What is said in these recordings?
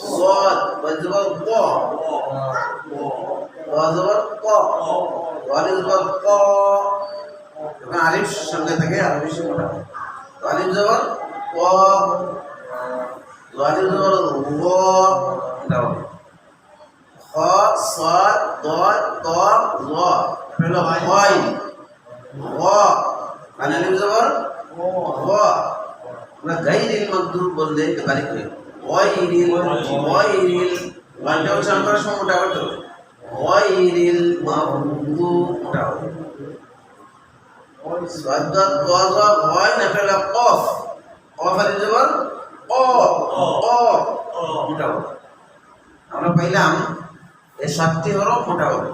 صاد والزبر قا والزبر قا والزبر قا যখন আলিফ সঙ্গে থাকে আরো বেশি মোটা তো আলিফ জবর ক আলিফ জবর গ এটা হবে খ সাদ দাল তা জ হলো হয় গ মানে আলিফ জবর গ আমরা গাইরিল মাগদুব বললে তারিখ হয় গাইরিল ওয়ানটা উচ্চারণ করার সময় মোটা করতে হবে গাইরিল মাগদুব মোটা হবে সাদাত ওয়াজা হয় না ফেলা কফ কফ আলিফ জবর ও মোটা হবে আমরা পাইলাম এই 7টি হরফ মোটা হবে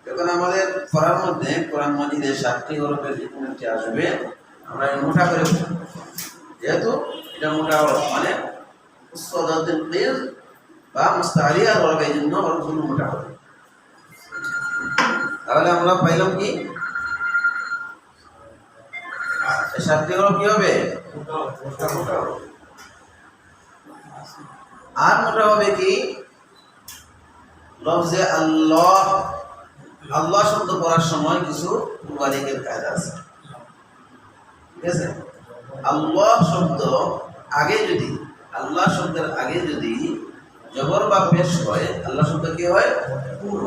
যখন আমাদের পড়ার মধ্যে কোরআন মাজিদের 7টি হরফের যে কোনটি আসবে আমরা মোটা করে যেহেতু এটা মোটা হরফ মানে মুস্তাদাতুল কিল বা মুস্তাআলিয়া হরফ এই জন্য হরফগুলো মোটা হবে তাহলে আমরা পাইলাম কি এই 7টি হরফ কি হবে মোটা হবে আর মোটা হবে কি লফজে আল্লাহ আল্লাহ শব্দ পড়ার সময় কিছু মুবালিগের কায়দা আছে ঠিক আছে আল্লাহ শব্দ আগে যদি আল্লাহ শব্দের আগে যদি জবর বা পেশ হয় আল্লাহ শব্দ কি হয় পূর্ণ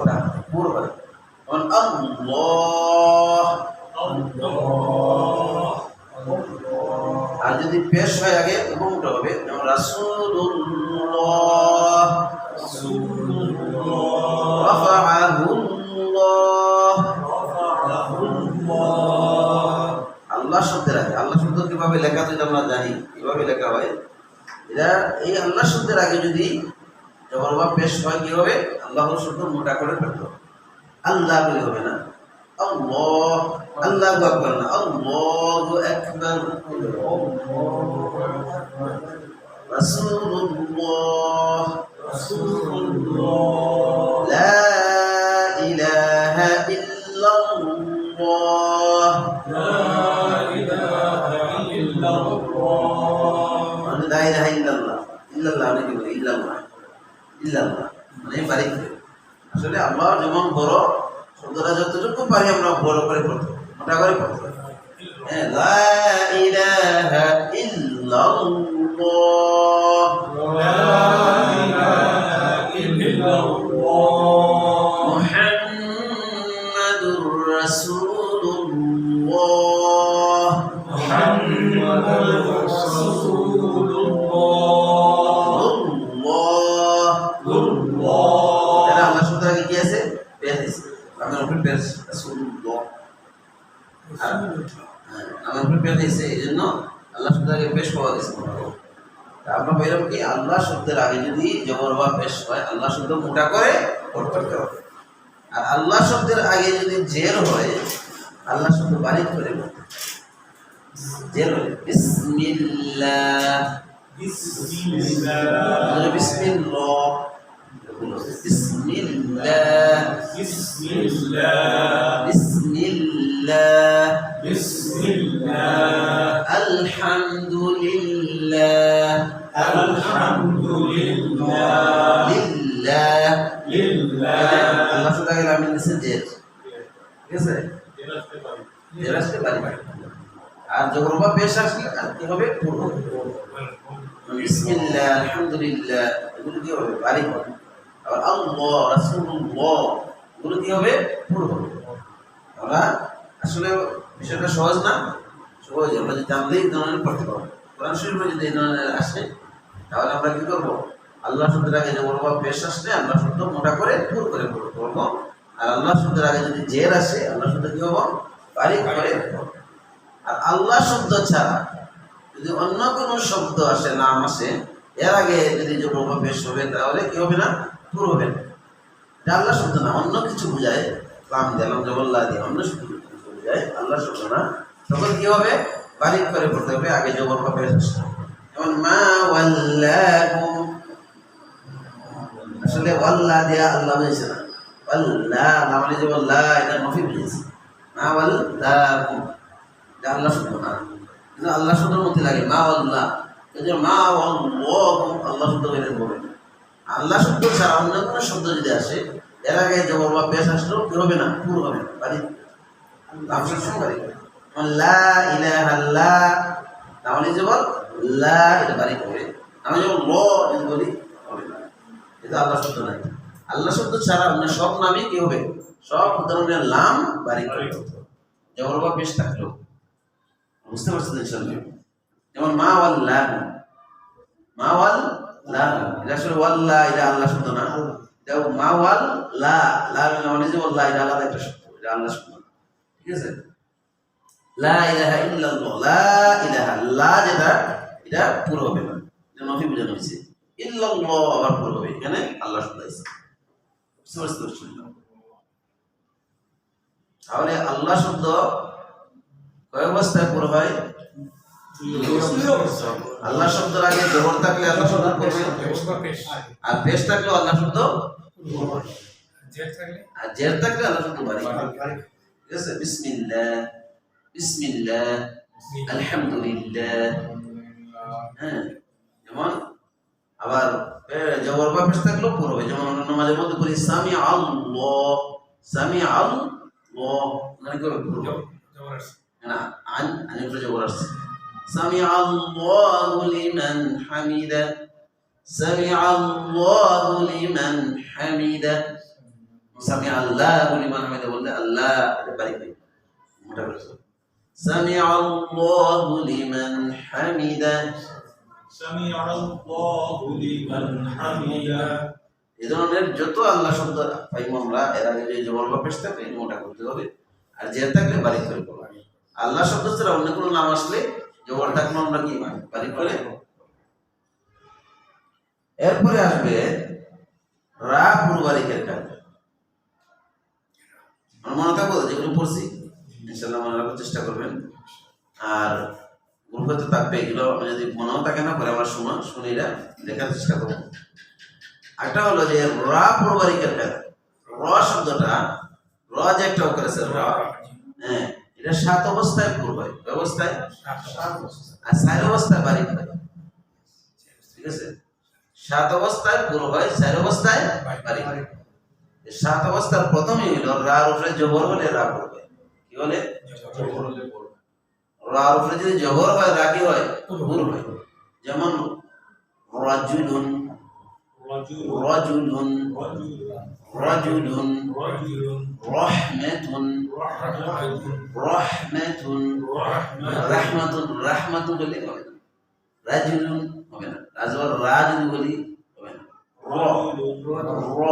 হয় আল্লাহ আর যদি পেশ হয় আগে তখন উল্টো হবে যেমন রাসূলুল্লাহ রাফাআহুল্লাহ আল্লাহ শব্দের আগে আল্লাহ শব্দ কিভাবে লেখা হয় আমরা জানি কিভাবে লেখা হয় এটা এই আল্লাহ শব্দের আগে যদি জবর বা পেশ হয় কি হবে আল্লাহ শব্দ মোটা করে ফেলতে হবে আল্লাহ বলে হবে না আল্লাহ আল্লাহু আকবার না আল্লাহু আকবার রাসূলুল্লাহ লা ইলাহা ইল্লাল্লাহ মানে লা ইলাহা ইল্লাল্লাহ ইল্লাল্লাহ মানে কি বলে ইল্লাল্লাহ মানে বারিক আসলে আল্লাহ যেমন বড় শব্দটা যতটুকু পারি আমরা বড় করে পড়তে মোটা করে পড়তে হ্যাঁ লা ইলাহা ইল্লাল্লাহ মুহাম্মাদুর রাসূলুল্লাহ আল্লাহ শব্দের আগে যদি জবর বা পেশ হয় আল্লাহ শব্দ মোটা করে পড়তে হবে আর আল্লাহ শব্দের আগে যদি জের হয় আল্লাহ শব্দ বারিক করে পড়তে জের হলে বিসমিল্লাহ বিসমিল্লাহ বিসমিল্লাহ বিসমিল্লাহ বিসমিল্লাহ বিসমিল্লাহ আলহামদুলিল্লাহ আলহামদুলিল্লাহ লিল্লাহ আল্লাহ শব্দ আগে লাম নিচে জের ঠিক আছে জের আসতে পারি আর জবর বা পেশ আসলে কি হবে পূর্ণ বিসমিল্লাহ আলহামদুলিল্লাহ এগুলো কি হবে বারিক হবে আর আল্লাহ রাসূলুল্লাহ এগুলো কি হবে পূর্ণ হবে আমরা আসলে বিষয়টা সহজ না সহজ আমরা যদি জানলেই ধরনের পড়তে পারবো কোরআন শরীফে যদি এই ধরনের আসে তাহলে আমরা কি করবো আল্লাহ শব্দের আগে জবর বা পেশ আসলে আল্লাহ শব্দ মোটা করে পুর করে পড়বো আর আল্লাহ শব্দের আগে যদি জের আসে আল্লাহ শব্দ কি হবো বারিক করে আর আল্লাহ শব্দ ছাড়া যদি অন্য কোনো শব্দ আসে নাম আসে এর আগে যদি জবর বা পেশ হবে তাহলে কি হবে না পুর হবে না এটা আল্লাহ শব্দ না অন্য কিছু বোঝায় লাম দিলাম জবল্লাহ দিয়ে অন্য শব্দ বোঝায় আল্লাহ শব্দ না তখন কি হবে বারিক করে পড়তে হবে আগে জবর বা পেশ আসে যেমন মা ওয়াল্লাকুম আসলে ওয়াল্লাহ দিয়া আল্লাহ বলেছে না ওয়াল্লাহ নাম মানে যে ওয়াল্লাহ এটা নফি বলেছে মা ওয়াল্লাকুম এটা আল্লাহ শব্দ না কিন্তু আল্লাহ শব্দের মধ্যে লাগে মা ওয়াল্লাহ এই যে মা আল্লাহ, আল্লাহ শব্দ বের হবে না। আল্লাহ শব্দ ছাড়া অন্য কোনো শব্দ যদি আসে, এর আগে জবর বা পেশ আসলেও কি হবে না, পুরো হবে না, বাড়ি লাফসের সঙ্গে বাড়ি হবে। লা ইলাহা ইল্লা, তাহলে জবর লা, এটা বাড়ি হবে। আমি যখন ল যদি বলি হবে না, এটা আল্লাহ শব্দ নাই। আল্লাহ শব্দ ছাড়া অন্য সব নামই কি হবে, সব ধরনের লাম বাড়ি করে জবর বা পেশ থাকলেও। বুঝতে পারছেন ইনশাআল্লাহ? যেমন মা ওয়াল্লাহ, মা ওয়াল্লাহ, এটা আসলে ওয়াল্লাহ, এটা আল্লাহ শব্দ না। এটা মা ওয়াল্লাহ, লা মানে যে ওয়াল্লাহ, এটা আলাদা একটা শব্দ, এটা আল্লাহ শব্দ না। ঠিক আছে? লা ইলাহা ইল্লাল্লাহ, লা ইলাহা, লা যেটা এটা পুরো হবে না, এটা নফি বোঝানো হয়েছে। ইল্লাল্লাহ আবার পুরো হবে, এখানে আল্লাহ শব্দ আছে। বুঝতে পারছেন? তাহলে আল্লাহ শব্দ কয় অবস্থায় পুরো হয়? আল্লাহ শব্দের আগে জবর থাকলে আল্লাহ শব্দ পড়বে, আর পেশ থাকলে আল্লাহ শব্দ, আর জের থাকলে আল্লাহ শব্দ বাড়ি। ঠিক আছে? বিসমিল্লাহ, বিসমিল্লাহ, আলহামদুলিল্লাহ। হ্যাঁ, যেমন আবার জবর বা পেশ থাকলেও পড়বে। যেমন আমরা নামাজের মধ্যে বলি সামি আল্লাহ, সামি আল্লাহ, মানে কি পড়বে না, আন উপরে জবর আসছে। سمع الله لمن حمده، سمع الله لمن حمده، سمع الله لمن حمده বললে আল্লাহ এটা বাড়ি হবে, মোটা করে سمع الله لمن حمده، سمع الله لمن حمده। এই ধরনের যত আল্লাহ শব্দ পাইব আমরা, এর আগে যে জবর বা পেশ থাকে মোটা করতে হবে, আর যে থাকলে বাড়ি করে বলবো। আল্লাহ শব্দ ছাড়া অন্য কোনো নাম আসলে জবর থাকলে আমরা কি বাড়ি করে। এরপরে আসবে রা পূর্বারিকের কাজ। মনে থাকবো যেগুলো পড়ছি ইনশাআল্লাহ মনে রাখার চেষ্টা করবেন, আর গ্রুপে তো থাকবে এগুলো। আমি যদি মনেও থাকে না পরে আমার শুনিরা দেখার চেষ্টা করবো। একটা হলো যে রা পূর্বারিকের কাজ। র শব্দটা, র যে একটা করেছে র, হ্যাঁ, এটা 7 অবস্থায় পূর্ব হয়, অবস্থায় আর 4 অবস্থায় বাড়ি হয়। ঠিক আছে? 7 অবস্থায় পূর্ব হয়, 4 অবস্থায় বাড়ি হয়। 7 অবস্থার প্রথমই হলো রার উপরে জবর হলে রা পড়বে। কি বলে? জবর হলে পড়বে। রার উপরে যদি জবর হয় রা কি হয়? পূর্ব হয়। যেমন রাজুলুন, রাজুলুন, রাজুলুন, রাহমাতুন, রাহমাতুন, রাহমাতুন, রাহমাতুন বলে হবে না, রাজুলুন হবে না। রাজুল রা যদি বলি হবে না। র, র,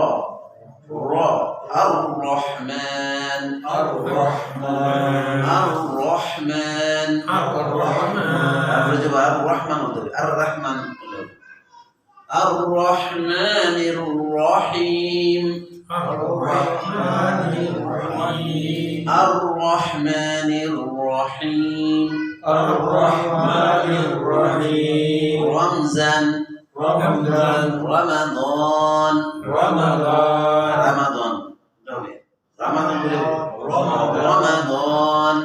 র, আর রহমান, আর রহমান, আর রহমান, আর রহমান, তারপরে যে আর রহমান হতে হবে, আর রহমান বলে হবে। আর রহমানির রহিম, আর রহমানির রহিম, আর রহমানির রহিম, আর রহমানির রহিম। রমজান, রমজান, রমাদান, রমাদান, রমাদান হবে, রমাদান বলে রমাদান, রমাদান,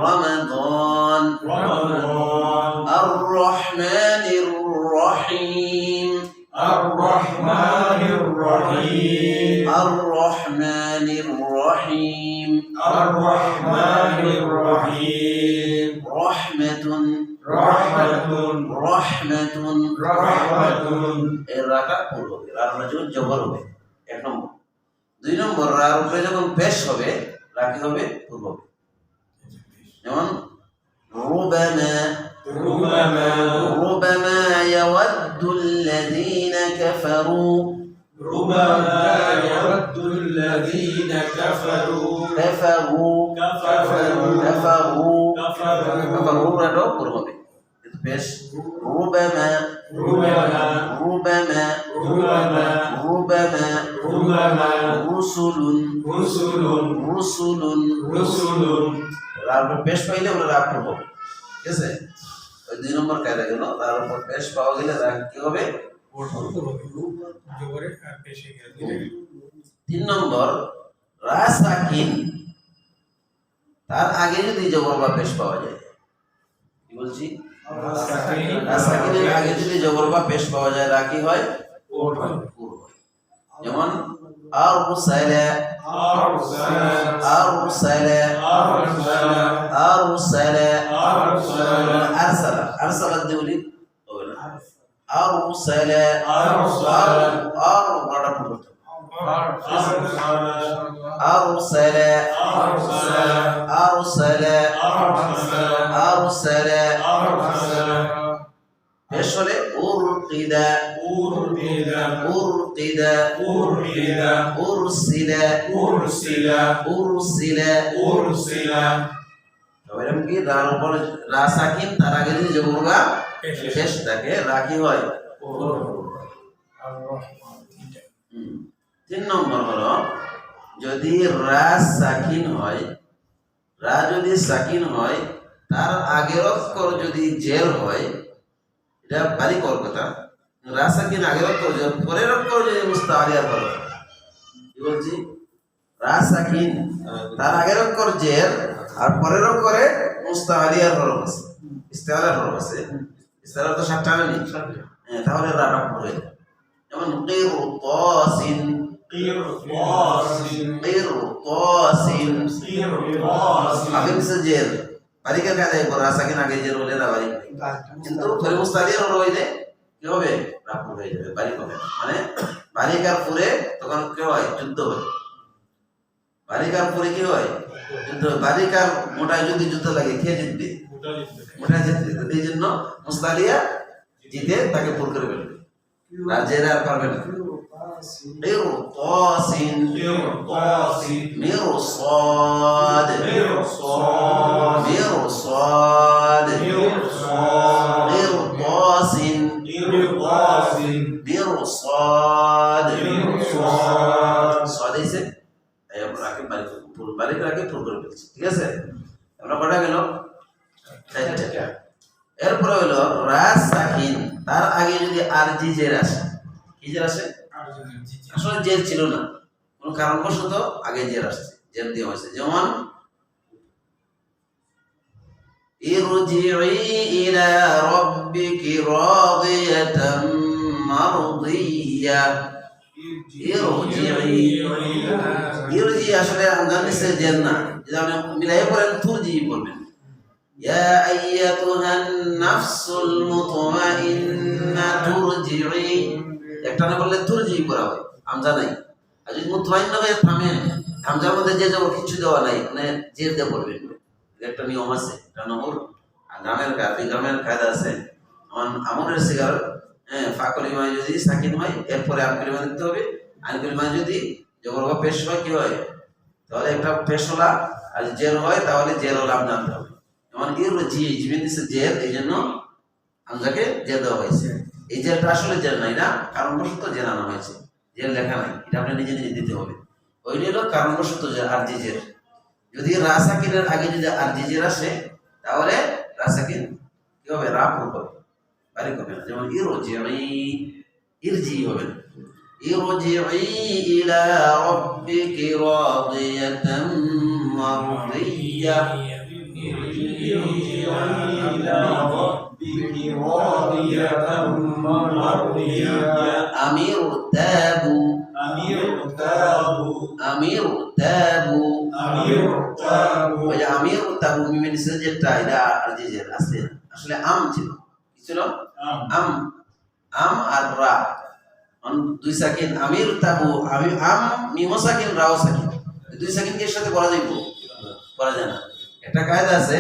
রমাদান, রমাদান। আর রহমানির রহিম, আর রহমানির রহিম, আর রহমানির রহিম, আর রহমানির রহিম। রহমাতুন, রহমাতুন, রহমাতুন, রহমাতুন। এর রাটা পূর্ব হবে, রার উপরে যখন জবর হবে 1 নম্বর। 2 নম্বর রার উপরে যখন পেশ হবে রা কি হবে? পূর্ব হবে। যেমন রুবামা, রুবামা, রুবামা ইয়াওয়াদ্দুল্লাযীনা কাফারু, ربما يود الذين كفروا كفروا كفروا كفروا كفروا রাটো পূর্ব হবে, কিন্তু বেশ ربما ربما ربما ربما ربما ربما رسل رسل رسل رسل। রার উপর পেশ পাইলে আমরা রাগ করব। ঠিক আছে? ওই 2 নম্বর কায়দা গেল। রার উপর পেশ পাওয়া গেলে রাগ কি হবে? 3 নম্বর রা সাকিন, তার আগে যদি জবর বা পেশ পাওয়া যায়, কি বলছি? রা সাকিনের আগে যদি জবর বা পেশ পাওয়া যায় রা কি হয়? পূর্ণ হয়। যেমন আরসালা আরসালা আরসালা আরসালা আরসালা দিউলি হবে না। আরসালা আর বড়টা পূর্ণ আরসালা আরসালা আরসালা পেশ হলে উরকিদা উরকিদা উরসিলা উরসিলা এরকম কি রার উপর রা সাকিন তার আগে যদি জবর বা পেশ থাকে রা কি হয়? তিন নম্বর হলো যদি রা সাকিন হয়, রা যদি সাকিন হয় তার আগের অক্ষর যদি জের হয়, এটা বারিক কথা। রা সাকিন আগের অক্ষর জের, পরের অক্ষর যদি মুস্তাআলিয়া হলো, কি বলছি? রা সাকিন তার আগের অক্ষর জের আর পরের অক্ষরে মুস্তাআলিয়ার হরফ আছে, ইস্তিআলার হরফ আছে। ইস্তিআলা তো সাতটা নেই, তাহলে রাটা পড়ে যায়। যেমন কিরতাসিন আগে মিশে জের বারিকের কায়দায় রা সাকিন আগে জের হলে রা বারিক, কিন্তু পরে মুস্তাআলিয়ার হরফ হইলে কি হবে? রা পড়ে যাবে, বারিক হবে। মানে বারিক আর পুরে তখন কি হয়? যুদ্ধ হয়। বারিক আর পুরে কি হয়? যুদ্ধ। বারিক আর মোটায় যদি যুদ্ধ লাগে কে জিতবে? মোটা জিতবে। এই জন্য মুস্তাআলিয়া জিতে তাকে পুর করে ফেলবে, রাজের আর পারবে না। قرطاسin mirsad qirtasin mirsad صاد এসে আমরা আগে বারিক রাখে পুর করে ফেলছি। ঠিক আছে, আমরা কটা গেল? চারটা। এরপরে হলো রা সাকিন তার আগে যদি আরজি জের আসে, কি জের আসে? আসলে জের ছিল না, কোন কারণবশত আগে জের আসছে, জের দিয়ে হয়েছে। যেমন ইরজিই ইলা রাব্বিকি রাদিয়াতাম মারদিয়া। ইরজি আসলে আমজার নিচে জের না, যদি আপনি মিলাই পড়েন তুরজি বলবেন। ইয়া আইয়াতুহান নাফসুল মুতমাইন্না তুরজিই, একটা না বললে তুরজি করা হয়, আমজা নাই। আর যদি মুতমাইন্না হয়ে থামে, আমজার মধ্যে যে যাব কিছু দেওয়া নাই, মানে জের দিয়ে পড়বেন। একটা নিয়ম আছে, এটা নহর গ্রামের কায়দা আছে। আমরের সিগার ফা কলিমায় যদি সাকিন হয়, এরপরে আন কলিমা দিতে হবে। আন কলিমায় যদি জবর বা পেশ হয় কি হয়? তাহলে একটা পেশ হলা, আর জের হয় তাহলে জের হলা আম জানতে হবে। যেমন ইরজি জিবেন দিছে জের, এই জন্য আমজাকে জের দেওয়া হয়েছে। এই জেরটা আসলে জের নাই না, কারণবশত জের আনা হয়েছে, জের লেখা নাই, এটা আপনি নিজে নিজে দিতে হবে। ওই হলো কারণবশত জের আর জি জের। যদি রা সাকিনের আগে যদি আর জি জের আসে, তাহলে রা সাকিন কি হবে? রা পুর হবে, বারিক হবে না। যেমন ইরজি হবে না, ইরজিই ইলা রাব্বিকি রাদিয়াতাম মারদিয়া। আমির তাবু আমির তাবু মিমের নিচে যেটা এটা আরজি জের আসলে আসলে আম ছিল, কি ছিল? আম আর রা দুই সাকিন। আমির তাবু আম মিম সাকিন রাও সাকিন, দুই সাকিন এর সাথে করা যাইব? করা যায় না। একটা কায়দা আছে,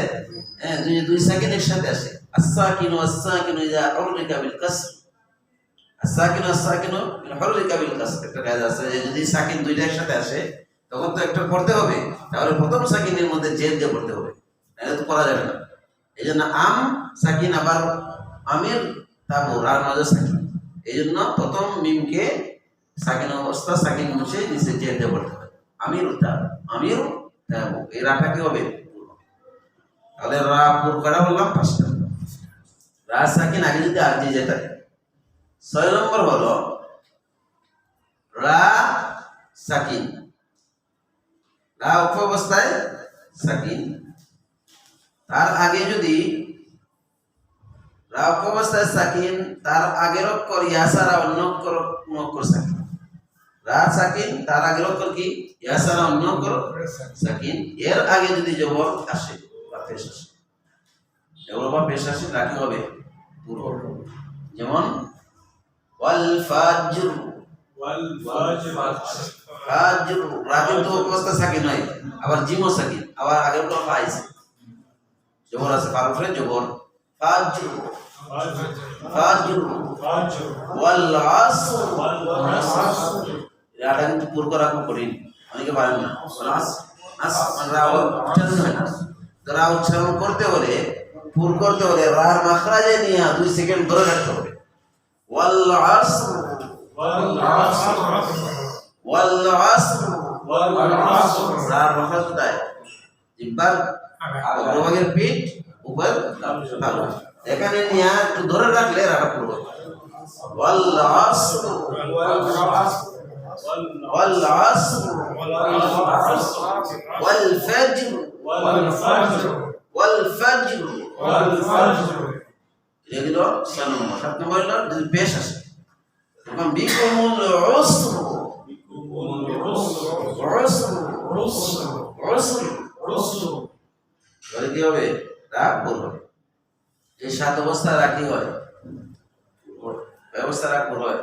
দুই সাকিন এর সাথে আসে। as-sakinu as-sakinu idha urrika bil kasr, as-sakinu as-sakinu urrika bil kasr। একটা কায়দা আছে যে যদি সাকিন দুইটা একসাথে আসে তখন তো একটা পড়তে হবে, তাহলে প্রথম সাকিনের মধ্যে জের দিয়ে পড়তে হবে, এটা তো করা যাবে না। এই জন্য আম সাকিন, আবার আমির তাবু রার মাঝে সাকিন, এই জন্য প্রথম মিমকে সাকিন অবস্থা সাকিন মুছে নিচে জের দিয়ে পড়তে হবে। আমির তাবু এই রাটা কি হবে? তাহলে রা পুর করা বললাম পাঁচটা। রা সাকিন আগে যদি আর জি জের থাকে। 6 নম্বর হলো রা সাকিন, রা অবস্থায় সাকিন, তার আগে যদি রা অবস্থায় সাকিন তার আগের অক্ষর ইয়া ছাড়া অন্য অক্ষর সাকিন। রা সাকিন তার আগের অক্ষর কি ইয়া ছাড়া অন্য অক্ষর সাকিন। এর আগে যদি জবর আসে বা পেশ আসে, জবর বা পেশ আসে রাখি হবে পূর্ব। যেমন ওয়াল ফাজর, ফাজর রা কিন্তু অবস্থা সাকিন হয়, আবার জিমও সাকিন, আবার আগের অক্ষর ফাইজ জবর আছে, ফার উপরে জবর ফাজর, ফাজর ওয়াল আসর। এটা কিন্তু পুর করা খুব কঠিন, অনেকে পারেন না। রা উচ্চারণ করতে হলে, পুর করতে হলে রার মাখরাজে নিয়ে 2 সেকেন্ড ধরে রাখতে হবে। ওয়াল আসর, ওয়াল আসর, রার মাখরাজ কোথায়? জিহ্বার অগ্রভাগের পিঠ উপর তালু, এখানে নিয়ে একটু ধরে রাখলে রাটা পুরো। ওয়াল আসর, ওয়াল আসর, ওয়াল ফাজর, ওয়াল ফাজর। এগুলো 6 নম্বর। 7 নম্বর হলো যদি পেশ আসে, তখন বিকুমুল উসর, উসর বলে কি হবে? রাগ বলবে। এই 7 অবস্থা রাখি হয়, ব্যবস্থা রাগ হয়।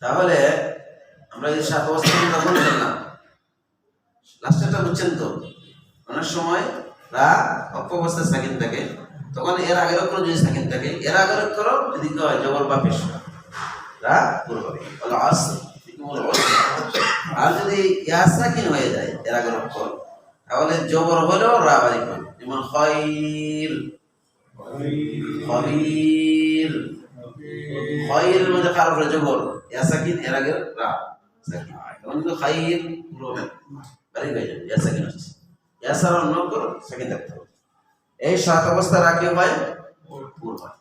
তাহলে আমরা এই 7 অবস্থা বললাম না, লাস্টেরটা বুঝছেন তো? অনেক সময় রা অপব্যবস্থায় সাকিন থাকে, তখন এর আগের অক্ষর যদি সাকিন থাকে, এর আগের অক্ষর যদি হয় জবর বা পেশ, রা পুরো হবে। বলে আসর, আর যদি ইয়া সাকিন হয়ে যায় এর আগের অক্ষর, তাহলে জবর হলেও রা বাড়ি হবে। যেমন খায়র, খায়র, খায়রের মধ্যে কার উপরে জবর ইয়া সাকিন, এর আগের রা সাকিন, তখন কিন্তু খায়র পুরো হবে, বাড়ি হয়ে যাবে। ইয়া সাকিন হচ্ছে, ইয়া ছাড়া অন্য অক্ষর সাকিন থাকতে হবে। এই 7 অবস্থা রাখি হয় পুরো হয়।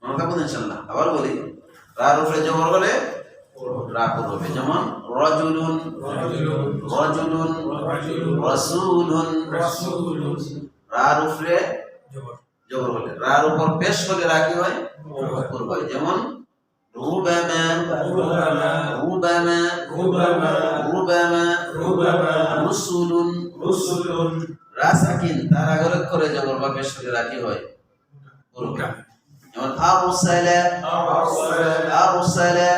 মনে থাকুন ইনশাআল্লাহ। আবার বলি, রার উপরে জবর হলে রা পুরো হবে। যেমন রাজুলুন, রাজুলুন, রাসূলুন। রার উপরে জবর হলে, রার উপর পেশ হলে রাখি হয় পুরো হয়। যেমন রুবামা, রুবামা, রুবামা, রুসুলুন। রা সাকিন তার আগের অক্ষরে জবর বা পেশ হলে রাখি হয় পুরো। যেমন আরসালা, আরসালা,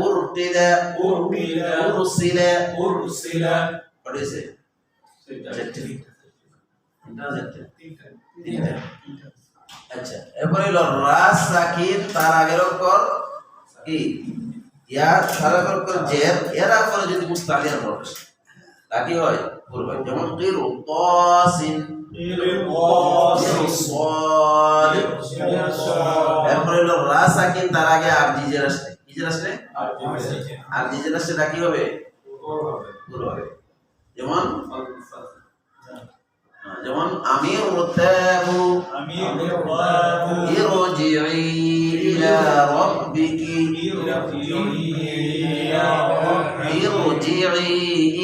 উরতিলা, উরসিলা। পড়েছে আচ্ছা। এরপরে হলো রা সাকিন তার আগের অক্ষর কি ইয়া, তার আগের অক্ষর জের, এর পরে যদি মুস্তালিয়ার পড়ে রাখি হয় পুরো হয়। যেমন গিরু তাসিন, এরপরে হলো রা সাকিন তার আগে আর জিজের আসলে, জিজের আসলে আর জিজের আসলে রাখি হবে পুরো হবে। যেমন যেমন আমির মুতাবু, ইরজিই ইলা রাব্বিকি, ইরজিই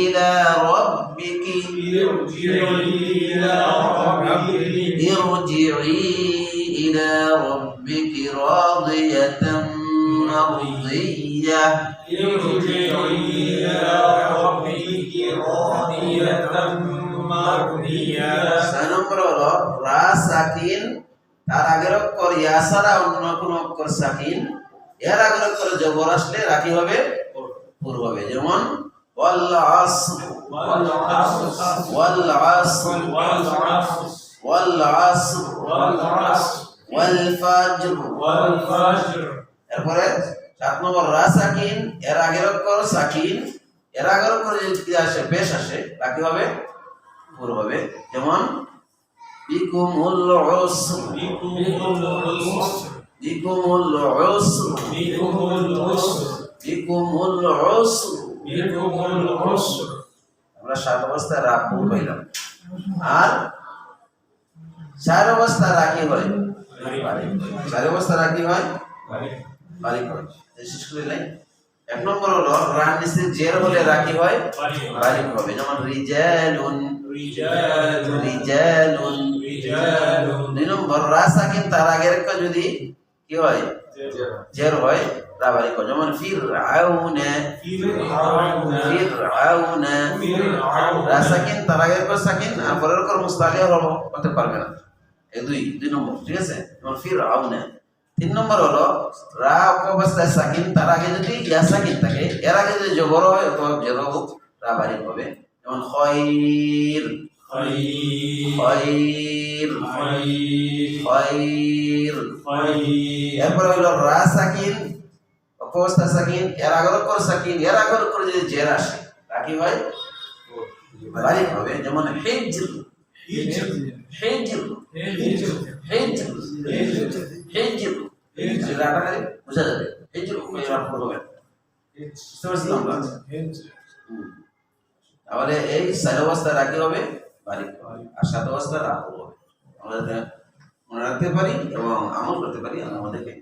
ইলা রাব্বিকি, ইরজিই ইলা রাব্বিকি রাদিয়াতাম মারদিয়াহ, ইরজিই ইলা রাব্বিকি রাদিয়াতাম মারদিয়াহ। 6 নম্বর হলো রা সাকিন তার আগের অক্ষর ইয়া ছাড়া অন্য কোন অক্ষর সাকিন, এর আগের অক্ষর জবর আসলে রাখি হবে পুরো হবে। যেমন ওয়াল আসর, ওয়াল আসর, ওয়াল আসর, ওয়াল আসর, ওয়াল ফাজর, ওয়াল ফাজর। এরপরে 7 নম্বর রা সাকিন এর আগের অক্ষর সাকিন, এর আগের অক্ষর যদি আসে পেশ আসে রাখি হবে পুরো হবে। যেমন বিকুমুল উসর, বিকুমুল উসর, বিকুমুল উসর, বিকুমুল উসর, বিকুমুল উসর, বিকুমুল উসর। আমরা 7 অবস্থায় রা পুরো পাইলাম। আর 4 অবস্থা রাখি হয় বারিক, 4 অবস্থা রাখি হয় বারিক হয়। শেষ করে নাই এক নম্বর হলো রান নিচে জের হলে রাখি হয় বারিক হবে, যেমন রিজালুন রিজালুন রিজালুন। রিজালুন দুই নম্বর রা সাকিন তার আগের একটা যদি কি হয় জের হয় রা বারিক হয়, যেমন ফিরআউনা ফিরআউনা ফিরআউনা। রা সাকিন তার আগের একটা সাকিন আর পরের একটা মুস্তাকিল হতে পারবে না, এই দুই নম্বর, ঠিক আছে। যেমন ফিরআউনা। তিন নম্বর হলো রা অবস্থায় সাকিন তার আগে যদি ইয়া সাকিন থাকে, এর আগে যদি জবর হয় অথবা জের হোক রা বারিক হবে, যেমন খায়র খায়র খায়র খায়র খায়র। খায়র এরপর হলো রা সাকিন অবস্থা সাকিন এর আগের অক্ষর সাকিন এর আগের অক্ষর যদি জের আসে তা কি হয় বারিক হবে, যেমন হিজর হিজর হিজর হিজর হিজর হিজর। রাটাকে বোঝা যাবে হিজর হবে, বুঝতে পারছিলাম না? তাহলে এই চার অবস্থা রাখি হবে বারিক হবে, আর সাত অবস্থা রাখবো হবে। আমরা মনে রাখতে পারি এবং আমল করতে পারি, আল্লাহ আমাদেরকে